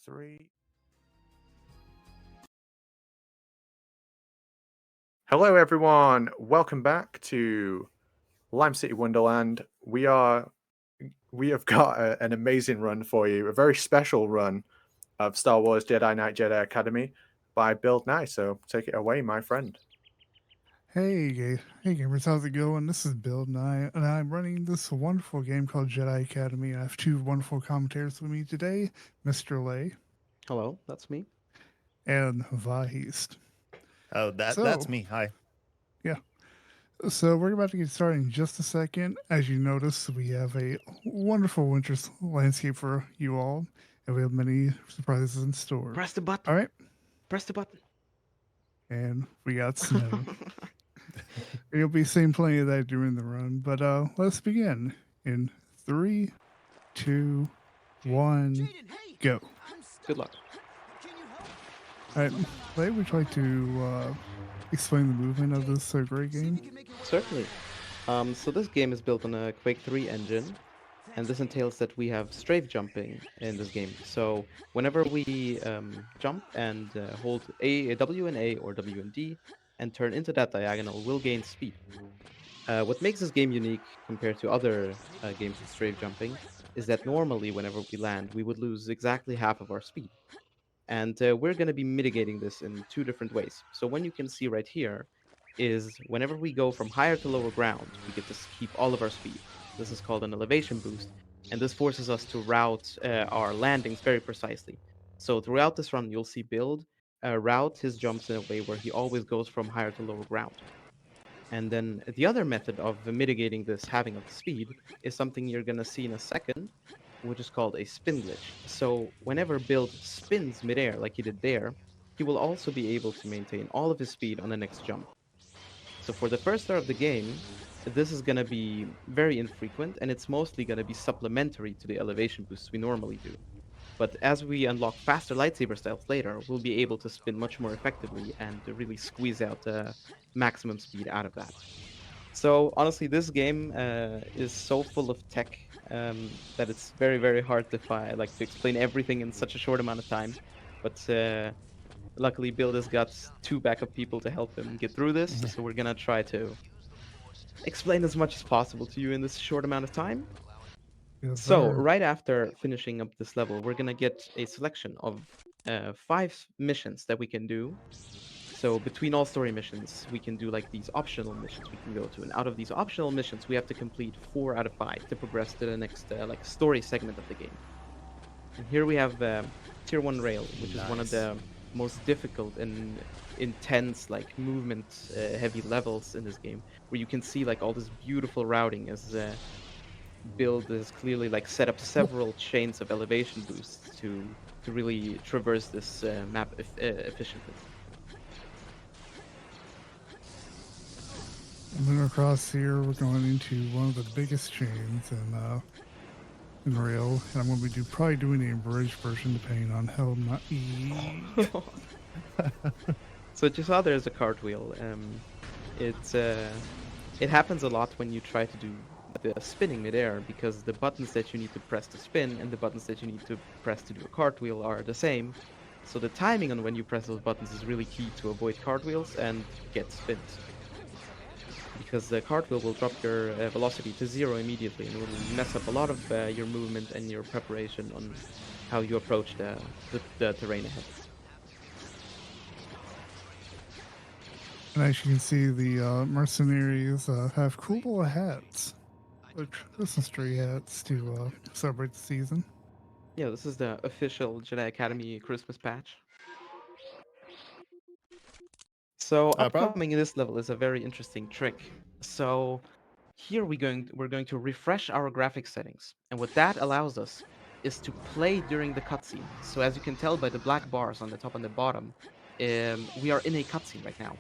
Three. Hello, everyone. Welcome back to Lime City Wonderland. We have got an amazing run for you, a very special run of Star Wars Jedi Knight Jedi Academy by BuildNye. So take it away, my friend. Hey gamers, how's it going? This is BuildNye, and I'm running this wonderful game called Jedi Academy. I have two wonderful commentators with me today, Mr. Lay Hello, that's me. and Vahist. Oh, that's So, me. Hi. yeah, so we're about to get started in just a second. As you notice, we have a wonderful winter landscape for you all, and we have many surprises in store. Press the button. All right, Press the button. and we got snow. You'll be seeing plenty of that during the run, but let's begin in three, two, one, go. Good luck. All right, Lay, would you like to explain the movement of this great game? Certainly. So this game is built on a Quake 3 engine, and this entails that we have strafe jumping in this game. So whenever we jump and hold W and A or W and D and turn into that diagonal, we'll gain speed. What makes this game unique compared to other games with strafe jumping is that normally whenever we land, we would lose exactly half of our speed. And we're going to be mitigating this in two different ways. So one you can see right here is whenever we go from higher to lower ground, we get to keep all of our speed. This is called an elevation boost, and this forces us to route our landings very precisely. So throughout this run, you'll see Build route his jumps in a way where he always goes from higher to lower ground. And then the other method of mitigating this halving of the speed is something you're going to see in a second, which is called a spin glitch. So whenever Build spins midair like he did there, he will also be able to maintain all of his speed on the next jump. So for the first start of the game, this is going to be very infrequent, and it's mostly going to be supplementary to the elevation boosts we normally do. But as we unlock faster lightsaber styles later, we'll be able to spin much more effectively and to really squeeze out the maximum speed out of that. So honestly, this game is so full of tech that it's very, very hard to explain everything in such a short amount of time. But luckily, Bill has got two backup people to help him get through this. So we're gonna try to explain as much as possible to you in this short amount of time. Yes, So sir. right after finishing up this level, we're gonna get a selection of five missions that we can do. So between all story missions, we can do like these optional missions we can go to, and out of these optional missions, we have to complete 4 out of 5 to progress to the next like story segment of the game. And here we have Tier 1 Rail, which is one of Nice. the most difficult and intense like movement heavy levels in this game, where you can see like all this beautiful routing as Build is clearly like set up several chains of elevation boosts to really traverse this map efficiently. And then across here, we're going into one of the biggest chains in rail, and I'm going to be probably doing the abridged version depending on how my. So what you saw there is a cartwheel. It's it happens a lot when you try to do the spinning midair because the buttons that you need to press to spin and the buttons that you need to press to do a cartwheel are the same. So the timing on when you press those buttons is really key to avoid cartwheels and get spins. Because the cartwheel will drop your velocity to 0 immediately and will mess up a lot of your movement and your preparation on how you approach the terrain ahead. And as you can see, the mercenaries have cool little hats, like Christmas tree hats, to celebrate the season. Yeah, this is the official Jedi Academy Christmas patch. So Probably. upcoming in this level is a very interesting trick. So here we're going to refresh our graphics settings, and what that allows us is to play during the cutscene. So as you can tell by the black bars on the top and the bottom, we are in a cutscene right now,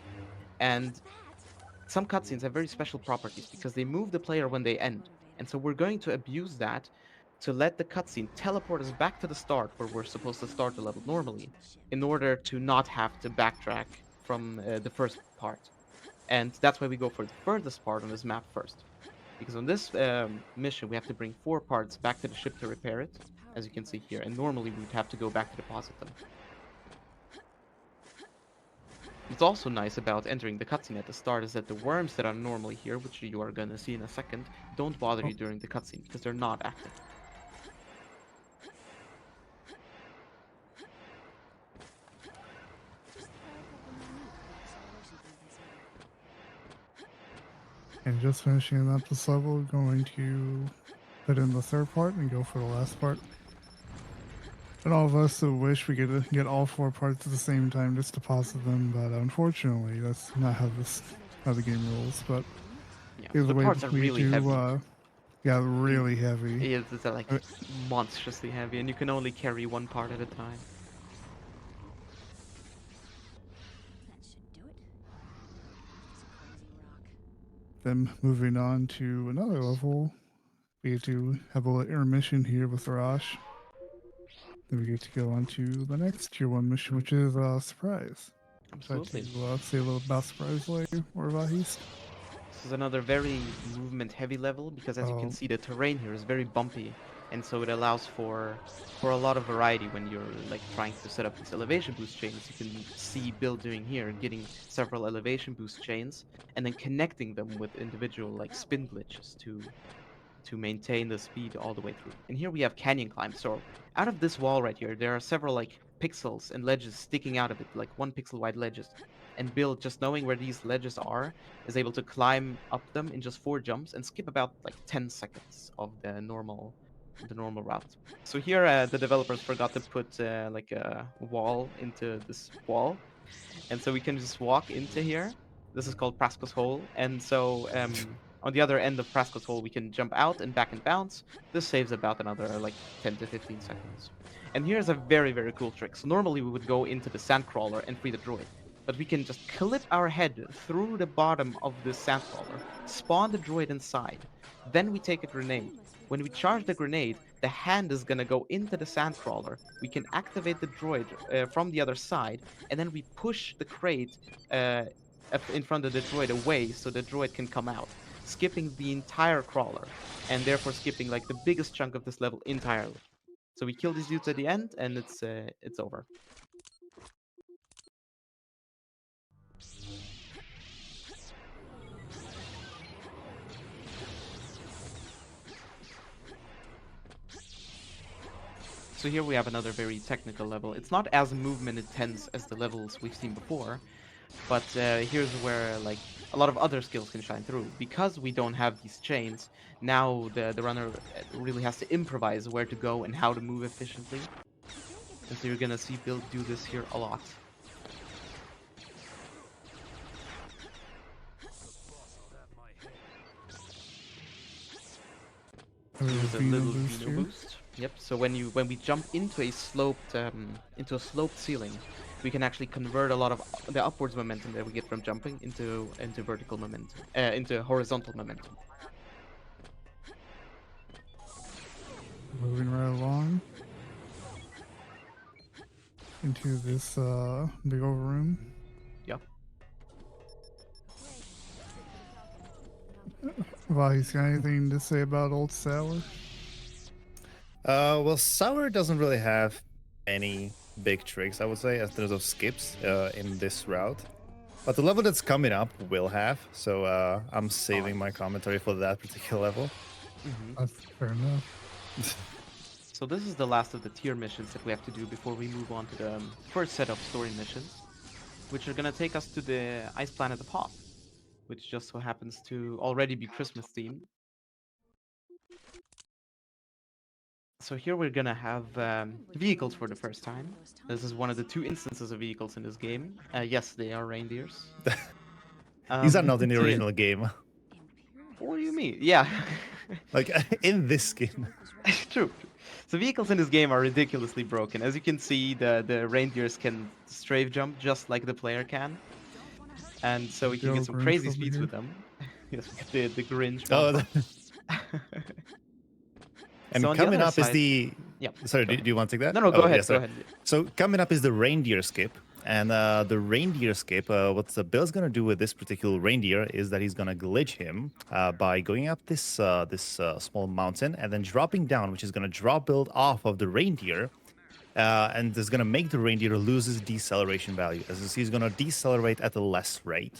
and some cutscenes have very special properties because they move the player when they end. And so we're going to abuse that to let the cutscene teleport us back to the start where we're supposed to start the level normally in order to not have to backtrack from the first part. And that's why we go for the furthest part on this map first. Because on this mission, we have to bring 4 parts back to the ship to repair it. as you can see here, and normally we'd have to go back to deposit them. What's also nice about entering the cutscene at the start is that the worms that are normally here, which you are gonna see in a second, don't bother you during the cutscene because they're not active. And just finishing up this level, going to put in the third part and go for the last part. And all of us who wish we could get all 4 parts at the same time, just deposit them, but unfortunately, that's not how the game rules. But Yeah, either the way, parts are we really do, heavy. yeah, really heavy. It's like monstrously heavy, and you can only carry one part at a time. Then moving on to another level, we get to have a little intermission here with Rosh. Then we get to go on to the next tier 1 mission, which is Surprise. Absolutely. I'd like to say a little about Surprise later, or Vahist. This is another very movement-heavy level because, as you can see, the terrain here is very bumpy, and so it allows for a lot of variety when you're like trying to set up these elevation boost chains. You can see Build doing here, getting several elevation boost chains, and then connecting them with individual like spin glitches to maintain the speed all the way through. And here we have canyon climb. So out of this wall right here, there are several like pixels and ledges sticking out of it, like 1 pixel wide ledges. And Build, just knowing where these ledges are, is able to climb up them in just 4 jumps and skip about like 10 seconds of the normal route. So here the developers forgot to put like a wall into this wall, and so we can just walk into here. This is called Prasko's Hole, and so on the other end of Prasko's Hole, we can jump out and back and bounce. This saves about another like 10 to 15 seconds. And here's a very, very cool trick. So normally we would go into the sandcrawler and free the droid, but we can just clip our head through the bottom of this sandcrawler, spawn the droid inside. Then we take a grenade. When we charge the grenade, the hand is gonna go into the sandcrawler. We can activate the droid from the other side, and then we push the crate up in front of the droid away so the droid can come out, skipping the entire crawler, and therefore skipping like the biggest chunk of this level entirely. So we kill these dudes at the end, and it's over. So here we have another very technical level. It's not as movement intense as the levels we've seen before, but here's where like a lot of other skills can shine through. Because we don't have these chains, now the runner really has to improvise where to go and how to move efficiently. And so you're gonna see Build do this here a lot. Here's a little Vino boost. Yep. So when we jump into a sloped ceiling, we can actually convert a lot of the upwards momentum that we get from jumping into vertical momentum, into horizontal momentum. Moving right along into this big old room. Yep. Vahist, got anything to say about Old Sour? Well, Sour doesn't really have any big tricks, I would say, as terms of skips in this route. But the level that's coming up will have, so I'm saving my commentary for that particular level. That's fair enough. So this is the last of the tier missions that we have to do before we move on to the first set of story missions, which are gonna take us to the ice planet of Hoth, which just so happens to already be Christmas themed. So here we're gonna have vehicles for the first time. This is one of the 2 instances of vehicles in this game. Yes, they are reindeers. These are not in the so yeah- original game. What do you mean? Yeah. Like, in this skin. True. So vehicles in this game are ridiculously broken. As you can see, the reindeers can strafe jump just like the player can. And so we can get some Grinch crazy over speeds here. with them. Yes, we get the Grinch Oh, bumper. and So on the coming other up is side- the... Yeah. Sorry, go do you want to take that? No, go Oh, ahead, yeah, go sorry. ahead. So coming up is the reindeer skip, And the reindeer skip, what the Bill's gonna do with this particular reindeer is that he's gonna glitch him by going up this small mountain and then dropping down, which is gonna drop Bill off of the reindeer, and is gonna make the reindeer lose his deceleration value. As you see, he's gonna decelerate at a less rate,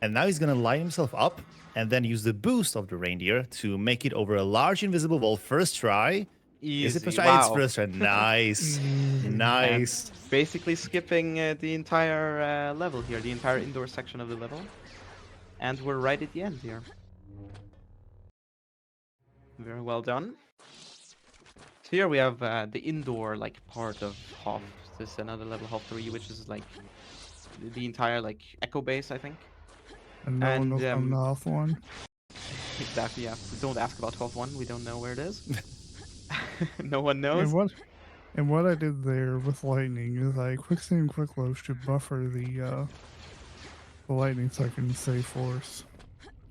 and now he's gonna line himself up and then use the boost of the reindeer to make it over a large invisible wall first try. Is it Easy. first try? Wow. It's first try. Nice, nice. And basically skipping the entire level here, the entire indoor section of the level. And we're right at the end here. Very well done. So here we have the indoor like part of Hof. This is another level, Hof 3, which is like the entire like echo base, I think. And no one knows on the off one. Exactly, yeah. Don't ask about 12-1. We don't know where it is. No one knows. And what I did there with lightning is I quick save quick load to buffer the lightning so I can save force.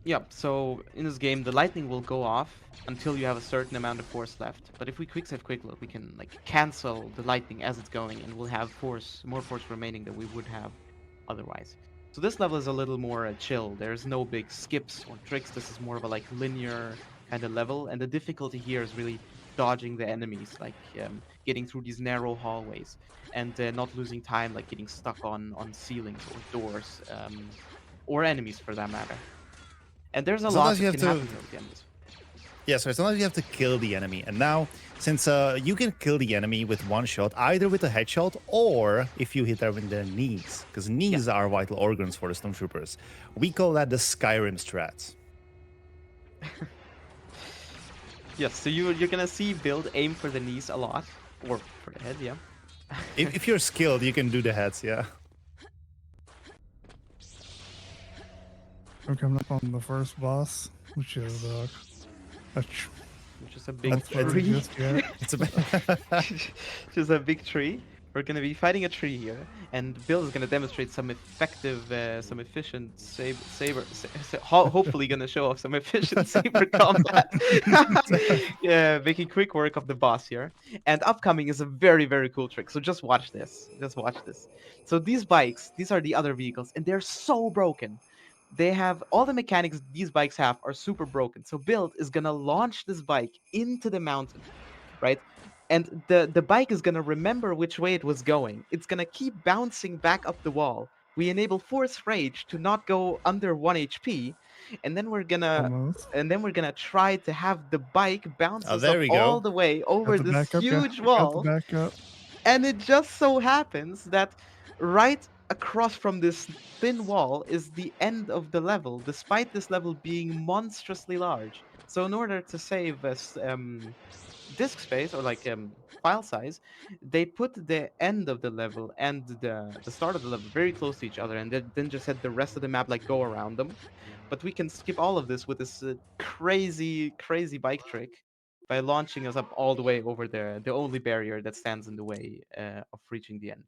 Yep, so in this game, the lightning will go off until you have a certain amount of force left. But if we quick save quick load, we can like cancel the lightning as it's going, and we'll have more force remaining than we would have otherwise. So this level is a little more chill. There's no big skips or tricks. This is more of a like linear kind of level, and the difficulty here is really dodging the enemies, like getting through these narrow hallways, and not losing time, like getting stuck on ceilings or doors, or enemies for that matter. And there's a lot that can happen here at the end. Yeah, so sometimes you have to kill the enemy. And now, since you can kill the enemy with one shot, either with a headshot or if you hit them with their knees, because knees are vital organs for the Stormtroopers. We call that the Skyrim strat. Yes, so you're gonna see Build aim for the knees a lot, or for the head, yeah. if you're skilled, you can do the heads, yeah. I'm coming up on the first boss, which is which is a big tree. It's a Which is a big tree. We're gonna be fighting a tree here, and Bill is gonna demonstrate some effective, some efficient hopefully gonna show off some efficient saber combat. Yeah, making quick work of the boss here. And upcoming is a very, very cool trick. So just watch this. Just watch this. So these bikes, these are the other vehicles, and they're so broken. They have all the mechanics these bikes have are super broken. So Build is gonna launch this bike into the mountain, right? And the bike is gonna remember which way it was going. It's gonna keep bouncing back up the wall. We enable Force Rage to not go under 1 HP, and then we're gonna try to have the bike bounce us up all the way over this huge wall. And it just so happens that right across from this thin wall is the end of the level, despite this level being monstrously large. So in order to save us disk space or like file size, they put the end of the level and the start of the level very close to each other, and then just had the rest of the map like go around them. But we can skip all of this with this crazy bike trick by launching us up all the way over there, the only barrier that stands in the way of reaching the end.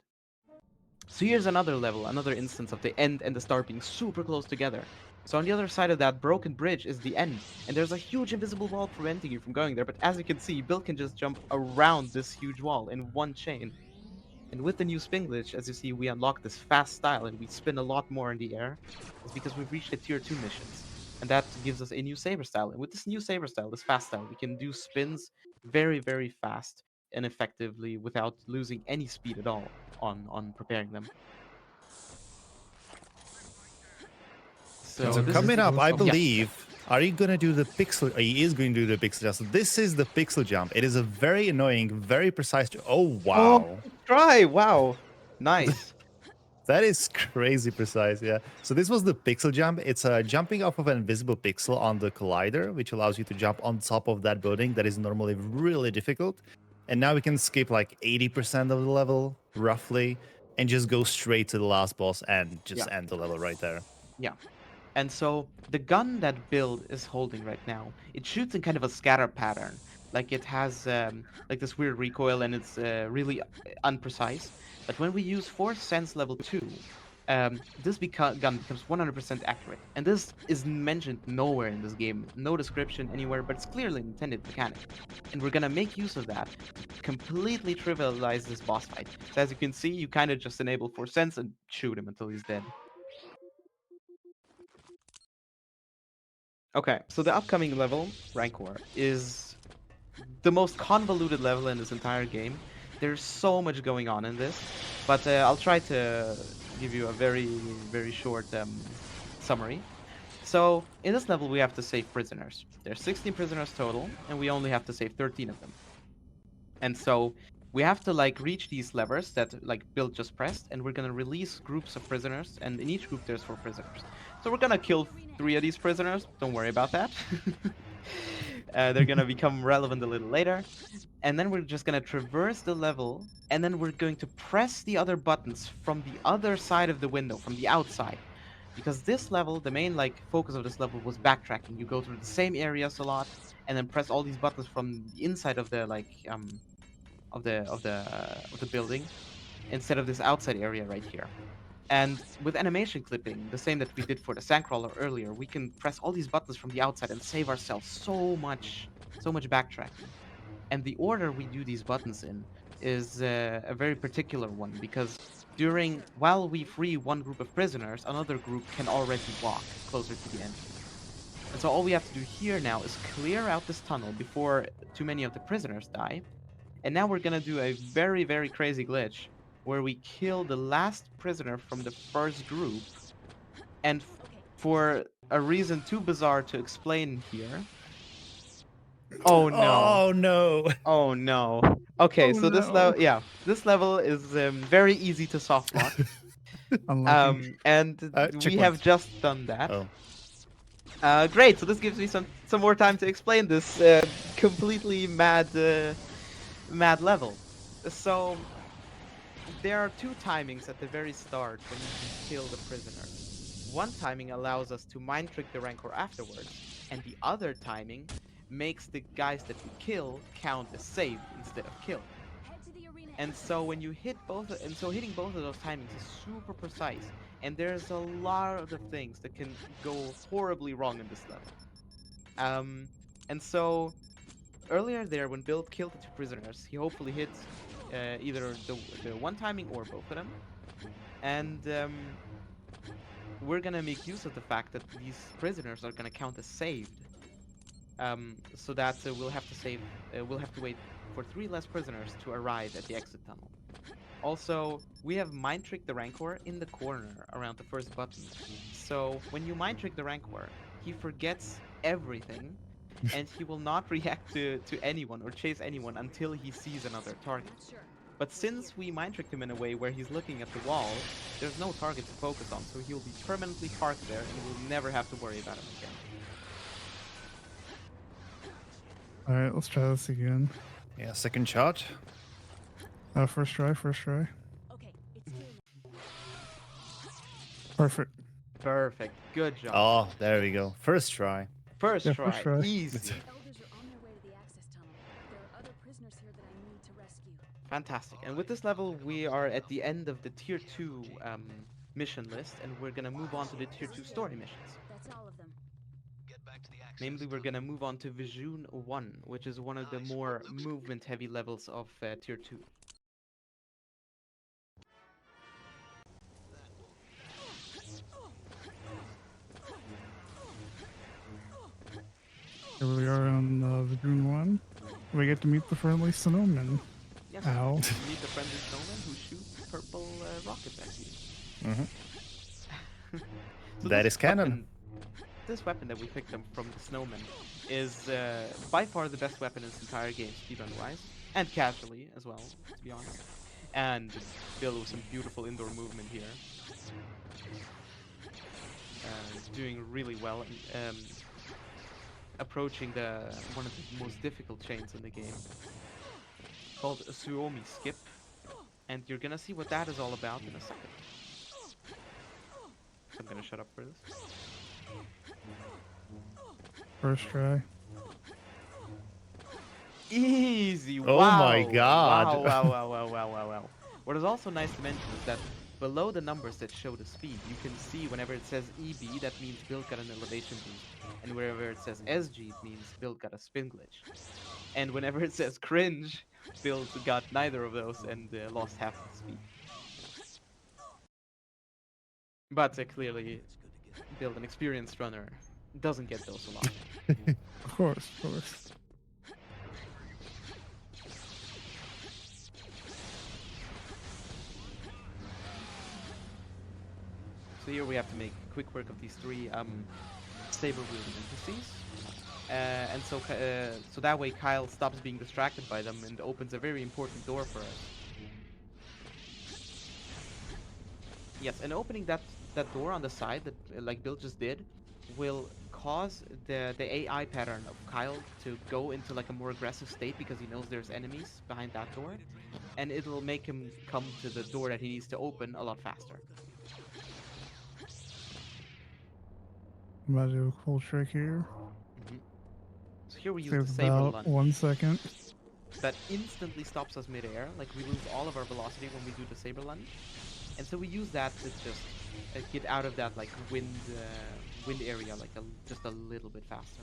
So here's another level, another instance of the end and the start being super close together. So on the other side of that broken bridge is the end, and there's a huge invisible wall preventing you from going there, but as you can see, Bill can just jump around this huge wall in one chain. And with the new spin glitch, as you see, we unlock this fast style and we spin a lot more in the air. It's because we've reached the tier 2 missions. And that gives us a new saber style. And with this new saber style, this fast style, we can do spins very, very fast and effectively without losing any speed at all on preparing them. So coming up, I believe, are you going to do the pixel? He is going to do the pixel jump. So this is the pixel jump. It is a very annoying, very precise. Oh, wow. Oh, try. Wow. Nice. That is crazy precise, yeah. So this was the pixel jump. It's jumping off of an invisible pixel on the collider, which allows you to jump on top of that building that is normally really difficult. And now we can skip like 80% of the level, roughly, and just go straight to the last boss and just end the level right there. Yeah. And so the gun that Build is holding right now, it shoots in kind of a scatter pattern. Like it has like this weird recoil, and it's really unprecise. But when we use Force Sense level 2, this gun becomes 100% accurate. And this is mentioned nowhere in this game, no description anywhere, but it's clearly an intended mechanic. And we're gonna make use of that to completely trivialize this boss fight. So as you can see, you kind of just enable Force Sense and shoot him until he's dead. Okay, so the upcoming level, Rancor, is the most convoluted level in this entire game. There's so much going on in this, but I'll try to give you a very, very short summary. So, in this level, we have to save prisoners. There's 16 prisoners total, and we only have to save 13 of them. And so, we have to like reach these levers that like Bill just pressed, and we're gonna release groups of prisoners, and in each group there's 4 prisoners. So we're gonna kill 3 of these prisoners. Don't worry about that. They're gonna become relevant a little later. And then we're just gonna traverse the level, and then we're going to press the other buttons from the other side of the window, from the outside. Because this level, the main like focus of this level was backtracking. You go through the same areas a lot, and then press all these buttons from the inside of the like of the building, instead of this outside area right here. And with animation clipping, the same that we did for the sandcrawler earlier, we can press all these buttons from the outside and save ourselves so much backtracking. And the order we do these buttons in is a very particular one, because while we free one group of prisoners, another group can already walk closer to the entrance. And so all we have to do here now is clear out this tunnel before too many of the prisoners die. And now we're gonna do a very, very crazy glitch where we kill the last prisoner from the first group. And for a reason too bizarre to explain here. Oh no. Oh no. Oh no. Okay, Oh, so this no. level, yeah, this level is very easy to soft lock. Unlucky. And we Checkpoint. have just done that. Oh. Great. So this gives me some more time to explain this completely mad level. So there are 2 timings at the very start when you can kill the prisoner. One timing allows us to mind trick the Rancor afterwards, and the other timing makes the guys that we kill count as saved instead of killed. And so when you hit hitting both of those timings is super precise, and there's a lot of things that can go horribly wrong in this level. And so earlier there, when Bill killed the 2 prisoners, he hopefully hit either the one timing or both of them. And we're gonna make use of the fact that these prisoners are gonna count as saved. So that we'll have to wait for 3 less prisoners to arrive at the exit tunnel. Also, we have mind tricked the Rancor in the corner around the first button. So when you mind trick the Rancor, he forgets everything, and he will not react to anyone or chase anyone until he sees another target. But since we mind tricked him in a way where he's looking at the wall, there's no target to focus on, so he'll be permanently parked there, and we'll never have to worry about him again. All right, let's try this again. Yeah, second shot. First try. Okay, it's here now. Perfect. Perfect. Good job. Oh, there we go. First try. First Yeah, try. first try. Easy. The elders are on their way to the access tunnel. There are other prisoners here that I need to rescue. Fantastic. And with this level, we are at the end of the Tier 2 mission list, and we're gonna move on to the Tier 2 story missions. That's all of them. Namely, we're gonna move on to Vision 1, which is one of the more movement-heavy levels of Tier 2. Here we are on the June 1. We get to meet the friendly snowman. Yes. Ow. You meet the friendly snowman who shoots purple rockets at you. Mm-hmm. So That this is canon. This weapon that we picked up from the snowman is by far the best weapon in this entire game, speedrun-wise, and casually as well, to be honest. And filled with some beautiful indoor movement here. Doing really well, approaching one of the most difficult chains in the game, called a Suomi skip, and you're gonna see what that is all about in a second. So I'm gonna shut up for this. First try. Easy! Oh Wow. my god. Wow. What is also nice to mention is that below the numbers that show the speed, you can see whenever it says EB, that means build got an elevation boost. And wherever it says SG, it means build got a spin glitch. And whenever it says cringe, build got neither of those and lost half of the speed. But clearly, build an experienced runner doesn't get those a lot. Of course, of course. So here we have to make quick work of these three saber-wielding NPCs. And so that way Kyle stops being distracted by them and opens a very important door for us. Yes, and opening that door on the side that like Bill just did will cause the AI pattern of Kyle to go into like a more aggressive state because he knows there's enemies behind that door, and it'll make him come to the door that he needs to open a lot faster. I'm about to do a cool trick here. So here we use the Saves saber about lunge. 1 second. That instantly stops us midair. Like we lose all of our velocity when we do the saber lunge, and so we use that to just get out of that like wind area like just a little bit faster.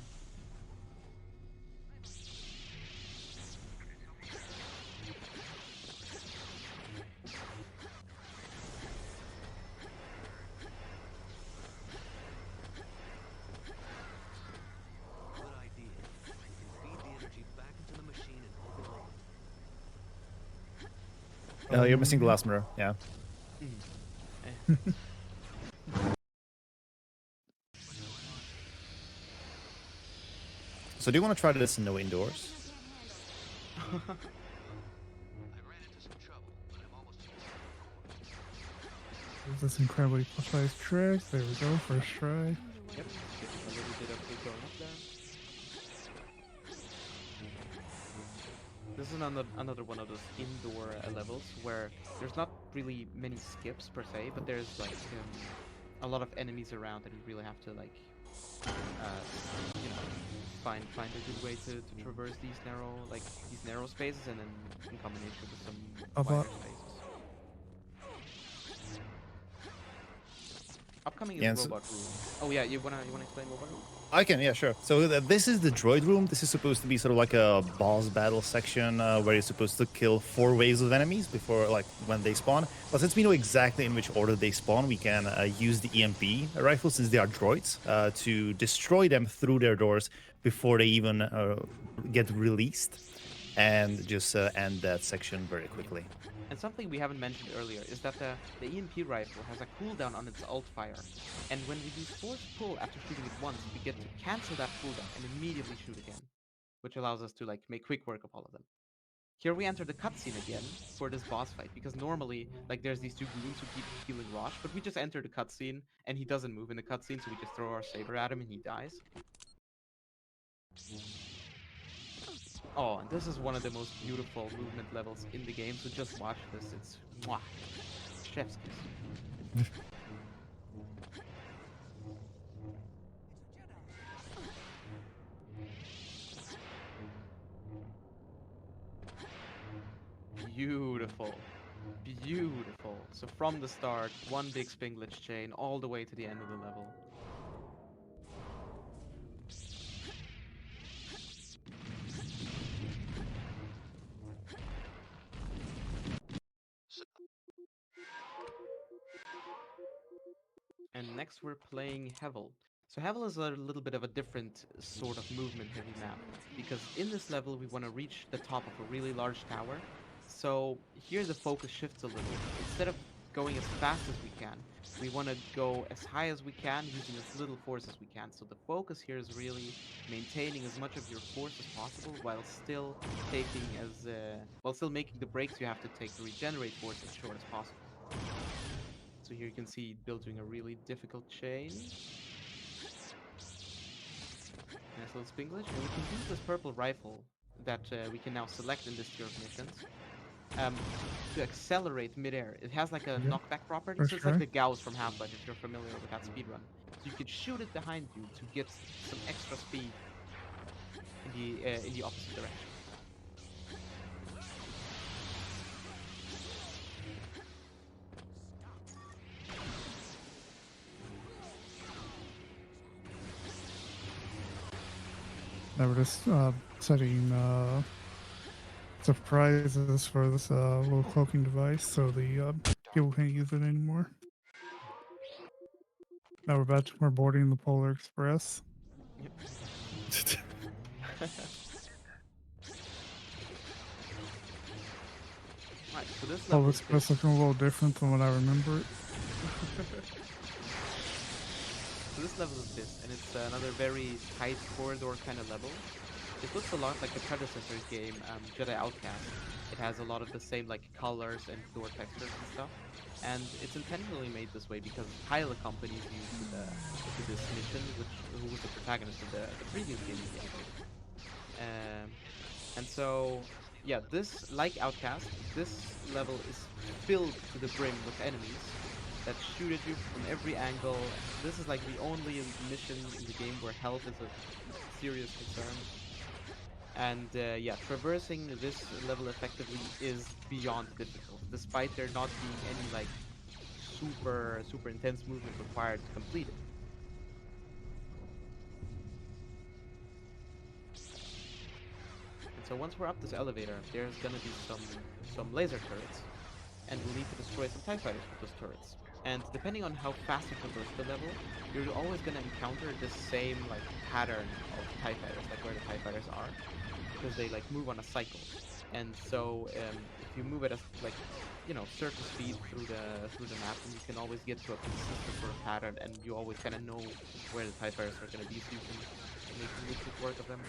Oh, you're missing the last mirror. Yeah. So do you want to try this in no indoors? This incredibly precise trick. There we go, first try. Yep. A little bit of it going up there. This is another one of those indoor levels where there's not really many skips per se, but there's like a lot of enemies around, and you really have to like you know, find a good way to traverse these narrow spaces, and then in combination with some wider spaces. Upcoming is Yeah, robot room. Oh yeah, you wanna explain robot room? I can, yeah, sure. So this is the droid room. This is supposed to be sort of like a boss battle section where you're supposed to kill 4 waves of enemies before, like, when they spawn. But since we know exactly in which order they spawn, we can use the EMP rifle, since they are droids, to destroy them through their doors before they even get released, and just end that section very quickly. And something we haven't mentioned earlier is that the EMP rifle has a cooldown on its alt fire, and when we do force pull after shooting it once, we get to cancel that cooldown and immediately shoot again, which allows us to like make quick work of all of them. Here we enter the cutscene again for this boss fight, because normally like there's these 2 goons who keep healing Rosh, but we just enter the cutscene and he doesn't move in the cutscene, so we just throw our saber at him and he dies. Oh, and this is one of the most beautiful movement levels in the game, so just watch this. It's mwah. Chef's kiss. Beautiful. Beautiful. So from the start, one big spin glitch chain all the way to the end of the level. And next we're playing Hevel. So Hevel is a little bit of a different sort of movement heavy map, because in this level we want to reach the top of a really large tower. So here the focus shifts a little. Instead of going as fast as we can, we want to go as high as we can using as little force as we can. So the focus here is really maintaining as much of your force as possible while still making the breaks you have to take to regenerate force as short as possible. So here you can see Bill doing a really difficult chain. Nice little spin glitch. And we can use this purple rifle that we can now select in this tier of missions to accelerate midair. It has like a knockback property, so it's like the Gauss from Half-Life if you're familiar with that speedrun. So you can shoot it behind you to get some extra speed in the opposite direction. They were just setting surprises for this little cloaking device, so the people can't use it anymore. Now we're boarding the Polar Express. Right, so this Polar level is Express looking a little different than what I remember it. So this level is this, and it's another very tight corridor kind of level. It looks a lot like the predecessor game, Jedi Outcast. It has a lot of the same like colors and door textures and stuff. And it's intentionally made this way because pilot companies used this mission, who was the protagonist of the previous game. And so, yeah, this, like Outcast, this level is filled to the brim with enemies that shoot at you from every angle. This is like the only mission in the game where health is a serious concern. And yeah, traversing this level effectively is beyond difficult, despite there not being any like super intense movement required to complete it. And so once we're up this elevator, there's gonna be some laser turrets, and we'll need to destroy some TIE fighters with those turrets. And depending on how fast you traverse the level, you're always gonna encounter this same like pattern of TIE fighters, like where the TIE fighters are, because they like move on a cycle. And so if you move at a like certain speed through the map, then you can always get to a consistent sort of pattern, and you always kind of know where the TIE fighters are gonna be, so you can make really quick work of them.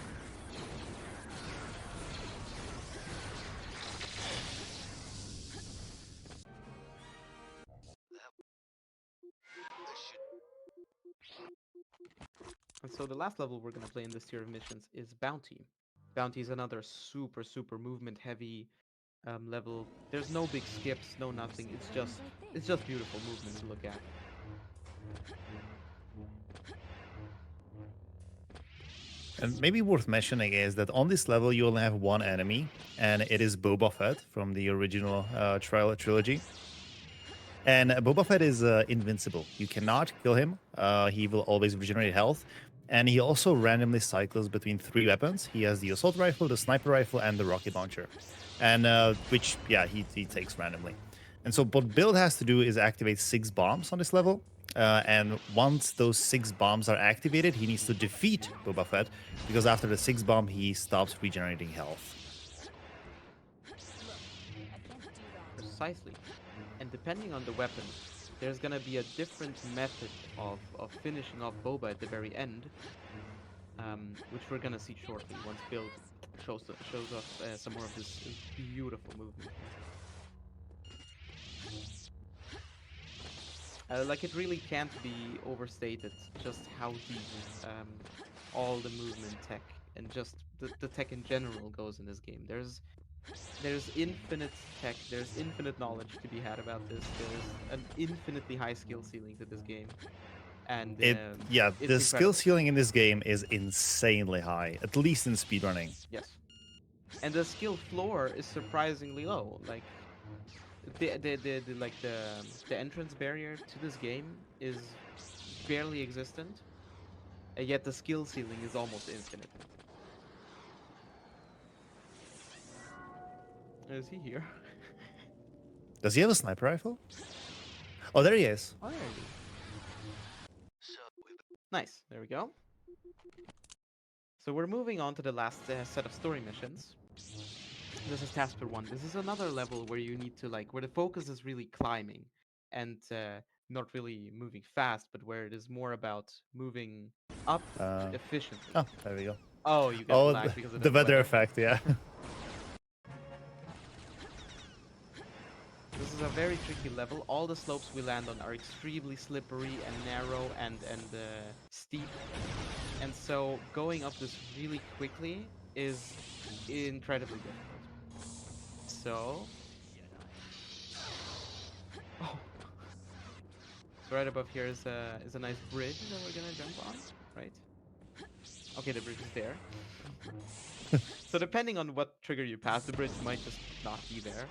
And so the last level we're going to play in this tier of missions is Bounty. Bounty is another super movement heavy level. There's no big skips, no nothing. It's just beautiful movement to look at. And maybe worth mentioning is that on this level you only have one enemy, and it is Boba Fett from the original trilogy. And Boba Fett is invincible. You cannot kill him. He will always regenerate health. And he also randomly cycles between 3 weapons. He has the assault rifle, the sniper rifle, and the rocket launcher. And which, yeah, he takes randomly. And so what Build has to do is activate 6 bombs on this level. And once those 6 bombs are activated, he needs to defeat Boba Fett, because after the 6th bomb, he stops regenerating health. Precisely. And depending on the weapon, there's gonna be a different method of finishing off Boba at the very end, which we're gonna see shortly once Build shows off some more of this beautiful movement. Like, it really can't be overstated just how deep all the movement tech and just the tech in general goes in this game. There's infinite tech, there's infinite knowledge to be had about this. There's an infinitely high skill ceiling to this game. And yeah, it's the skill incredible. ceiling in this game is insanely high, at least in speedrunning. Yes. And the skill floor is surprisingly low. Like the entrance barrier to this game is barely existent, and yet the skill ceiling is almost infinite. Is he here? Does he have a sniper rifle? Oh, there he is. Oh, there he is. Nice. There we go. So we're moving on to the last set of story missions. This is Tasker 1. This is another level where you need to where the focus is really climbing and not really moving fast, but where it is more about moving up efficiently. Oh, there we go. Oh, you got lag because of the weather effect, yeah. This is a very tricky level. All the slopes we land on are extremely slippery and narrow and steep. And so going up this really quickly is incredibly difficult. So... Oh. So right above here is a nice bridge that we're gonna jump on, right? Okay, the bridge is there. So depending on what trigger you pass, the bridge might just not be there.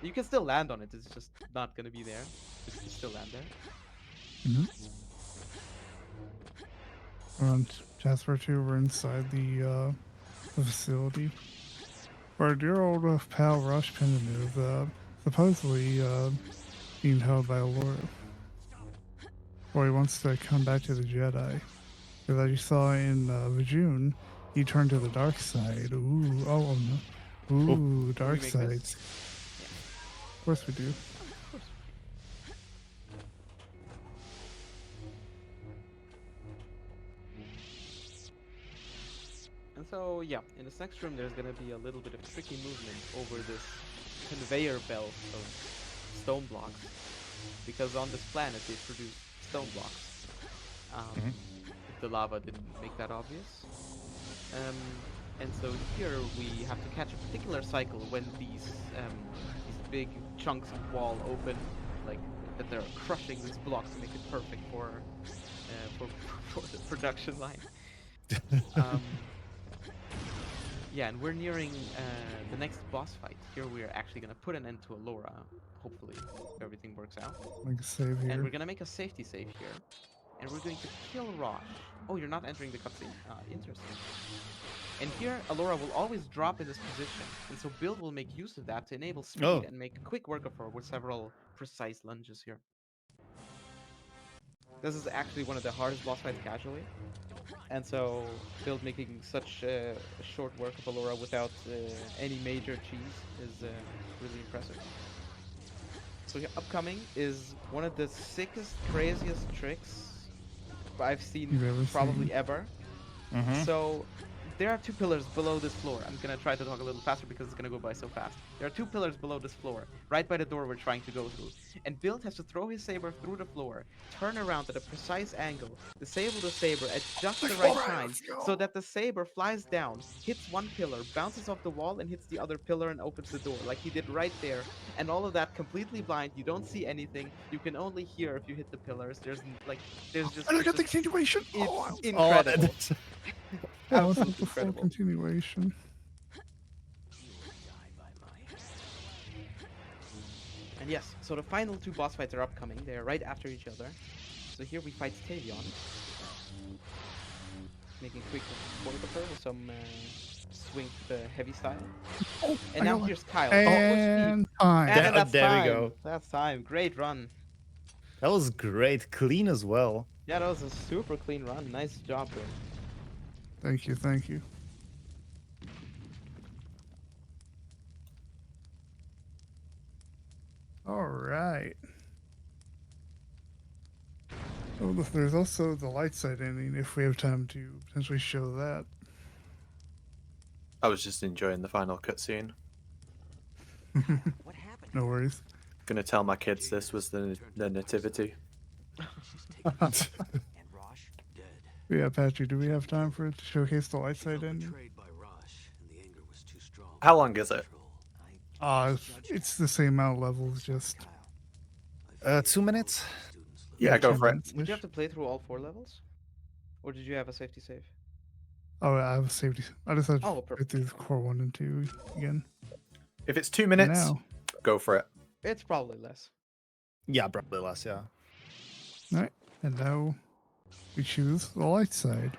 You can still land on it, it's just not gonna be there. You can still land there. Mm-hmm. On Jasper 2, we're inside the facility. Our dear old pal Rush Pendant is supposedly being held by Allura. Or he wants to come back to the Jedi. Because as you saw in Vajun, he turned to the dark side. Ooh, oh no. Ooh, dark make side. this- Of course we do. And so, yeah, in this next room, there's gonna be a little bit of tricky movement over this conveyor belt of stone blocks, because on this planet they produce stone blocks. If the lava didn't make that obvious. And so here we have to catch a particular cycle when these big chunks of wall open, like that they're crushing these blocks to make it perfect for the production line. Yeah, and we're nearing the next boss fight. Here we're actually gonna put an end to Allura, hopefully, if everything works out. Like a save And here. we're gonna make a safety save here. And we're going to kill Rosh. Oh, you're not entering the cutscene. Interesting. And here, Allura will always drop in this position. And so Build will make use of that to enable speed Oh. and make quick work of her with several precise lunges here. This is actually one of the hardest boss fights casually. And so Build making such a short work of Allura without any major cheese is really impressive. So here, upcoming is one of the sickest, craziest tricks I've seen You've ever probably seen. ever. So there are two pillars below this floor. I'm gonna try to talk a little faster because it's gonna go by so fast. There are two pillars below this floor, right by the door we're trying to go through. And Build has to throw his saber through the floor, turn around at a precise angle, disable the saber at just the right time, so that the saber flies down, hits one pillar, bounces off the wall, and hits the other pillar and opens the door, like he did right there. And all of that completely blind. You don't see anything. You can only hear if you hit the pillars. There's just And I it's got the just- continuation. it's Oh, incredible. that's- yeah, let's Absolutely have the full incredible. continuation. And yes, so the final two boss fights are upcoming. They are right after each other. So here we fight Tavion. Making quick work of her with some swing the heavy style. Oh, And I now got one. here's Kyle. And time. And that's there we time. go. That's time. Great run. That was great. Clean as well. Yeah, that was a super clean run. Nice job, bro. Thank you, thank you. All right. Oh, look, there's also the light side ending if we have time to potentially show that. I was just enjoying the final cutscene. What happened? No worries. Gonna tell my kids this was the nativity. She's taken and Rosh dead. Yeah, Patrick, do we have time for it to showcase the light She felt side ending? betrayed by Rosh, and the anger was too strong. How long is it? It's the same amount of levels, just 2 minutes? Yeah, go 10 for it. minutes-ish. Did you have to play through all 4 levels? Or did you have a safety save? Oh, I have a safety. I just had to Oh, go perfect. through the core 1 and 2 again. If it's 2 minutes, Now, go for it. It's probably less. Yeah, probably less, yeah. all right, and now we choose the light side.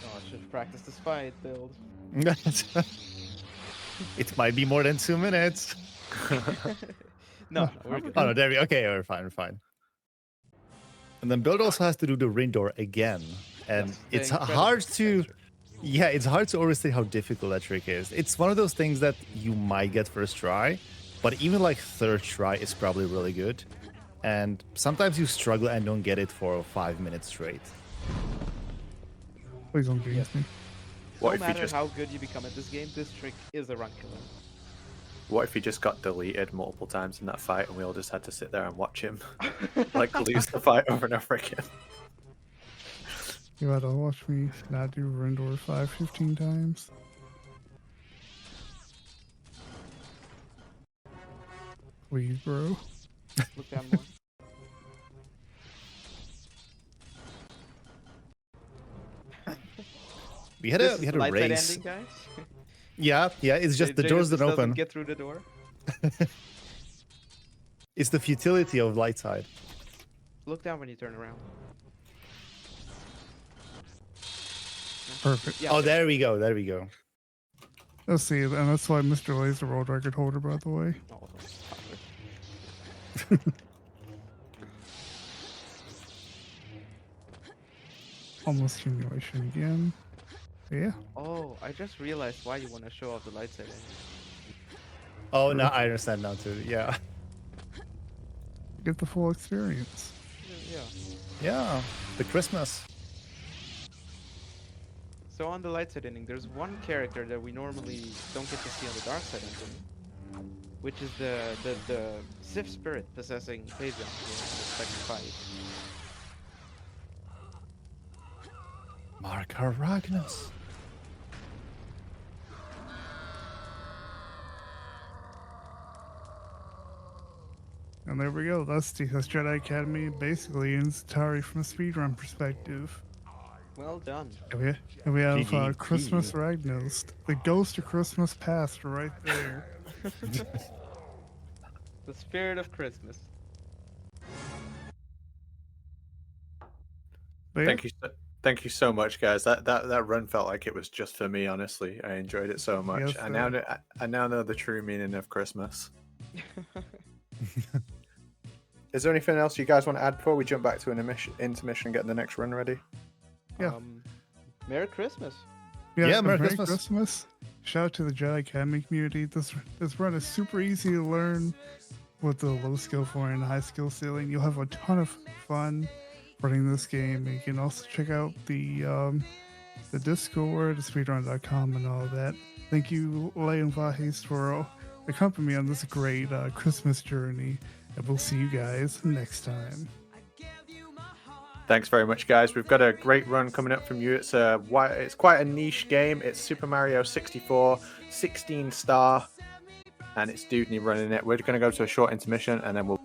Oh, I should have practiced this fight, Build. It might be more than 2 minutes. No, we're good. Oh, no, there we Okay, we're fine. And then Build also has to do the ring door again. And Yes, it's the incredible hard to... texture. Yeah, it's hard to overstate how difficult that trick is. It's one of those things that you might get first try, but even like third try is probably really good. And sometimes you struggle and don't get it for 5 minutes straight. Please don't jinx me. What No if you matter just how good you become at this game, this trick is a run killer. What if he just got deleted multiple times in that fight and we all just had to sit there and watch him like lose the fight over and over again? You had to watch me not do Rendor 15 times. Please, bro. Look down more. We had This a is we had the a light side race. ending, guys. Yeah, it's just the Jacob doors just don't doesn't open. get through the door. It's the futility of light side. Look down when you turn around. Perfect. Yeah. Oh, there we go. There we go. Let's see, and that's why Mr. Lay's the world record holder, by the way. Oh, stop it. Almost accumulation again. Yeah. Oh, I just realized why you want to show off the light setting. Oh, now I understand now too. Yeah. Get the full experience. Yeah. Yeah. The Christmas. So on the light setting, there's one character that we normally don't get to see on the dark side engine, which is the Sith spirit possessing Taejeon in the second fight. Mark Ragnus. And there we go. That's the Jedi Academy, basically in its entirety from a speedrun perspective. Well done. And we have GG. Christmas Ragnos, the ghost of Christmas past, right there. The spirit of Christmas. But Thank you so much, guys. That run felt like it was just for me. Honestly, I enjoyed it so much. Yes, I now know the true meaning of Christmas. Is there anything else you guys want to add before we jump back to an intermission and get the next run ready? Yeah. Merry Christmas. Yeah, Merry Merry Christmas. Christmas. Shout out to the Jedi Academy community. This run is super easy to learn with the low skill floor and high skill ceiling. You'll have a ton of fun running this game. You can also check out the Discord, speedrun.com, and all that. Thank you, Lay and Vahis, for accompanying me on this great Christmas journey. And we'll see you guys next time. Thanks very much, guys. We've got a great run coming up from you. It's quite a niche game. It's Super Mario 64, 16 star, and it's BuildNye running it. We're going to go to a short intermission, and then we'll